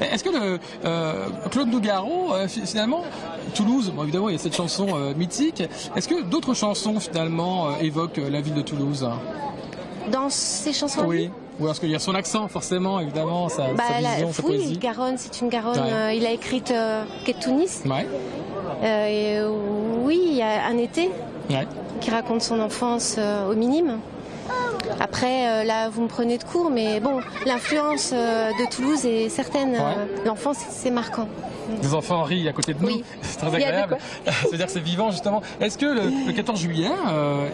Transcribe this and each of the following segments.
Est-ce que Claude Nougaro, finalement, Toulouse, bon, évidemment il y a cette chanson mythique, est-ce que d'autres chansons finalement évoquent la ville de Toulouse? Dans ces chansons? Oui. Ou parce qu'il y a son accent, forcément, évidemment, sa vision, sa poésie. Oui, Garonne, c'est une Garonne. Ouais. Il a écrit Quai de Tunis. Ouais. Oui, il y a Un été qui raconte son enfance au minime. Après, là, vous me prenez de court, mais bon, l'influence de Toulouse est certaine. L'enfance, c'est marquant. Des enfants rient à côté de nous, c'est très agréable. C'est-à-dire que c'est vivant, justement. Est-ce que le 14 juillet,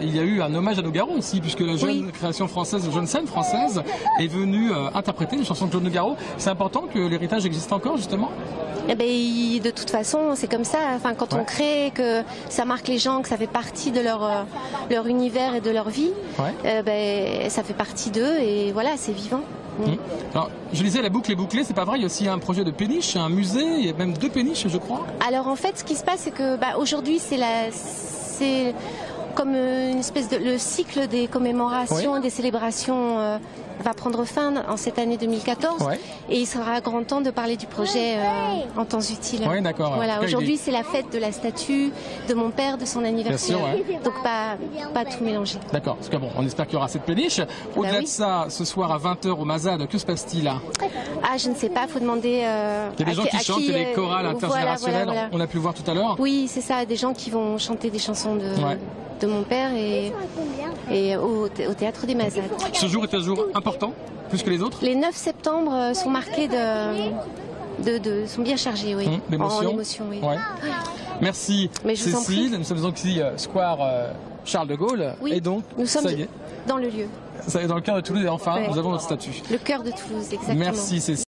il y a eu un hommage à Nougaro aussi, puisque la jeune création française, la jeune scène française est venue interpréter une chanson de Claude Nougaro. C'est important que l'héritage existe encore, justement? Eh ben, de toute façon, c'est comme ça. Enfin, quand on crée, que ça marque les gens, que ça fait partie de leur univers et de leur vie, ben, ça fait partie d'eux et voilà, c'est vivant. Alors, je disais, la boucle est bouclée, c'est pas vrai, il y a aussi un projet de péniche, un musée, il y a même 2 péniches, je crois. Alors en fait, ce qui se passe, c'est que aujourd'hui, c'est comme une espèce de... Le cycle des commémorations, des célébrations va prendre fin en cette année 2014 et il sera grand temps de parler du projet en temps utile. Oui, d'accord. Voilà, aujourd'hui c'est la fête de la statue, de mon père, de son anniversaire. Donc pas tout mélanger. D'accord, parce que bon, on espère qu'il y aura cette péniche. Au-delà de ça, ce soir à 20h au Mazade, que se passe-t-il là? Ah, je ne sais pas, il faut demander... il y a des gens qui chantent, il y a des chorales intergénérationnelles, on a pu le voir tout à l'heure. Oui, c'est ça, des gens qui vont chanter des chansons de mon père et au théâtre des Mazades. Ce jour est un jour important, plus que les autres? Les 9 septembre sont marqués sont bien chargés, oui. En émotion, oui. Merci Cécile, nous sommes donc ici Square Charles de Gaulle, et donc nous sommes dans le lieu. Ça y est, dans le cœur de Toulouse et enfin nous avons notre statue. Le cœur de Toulouse, exactement. Merci Cécile.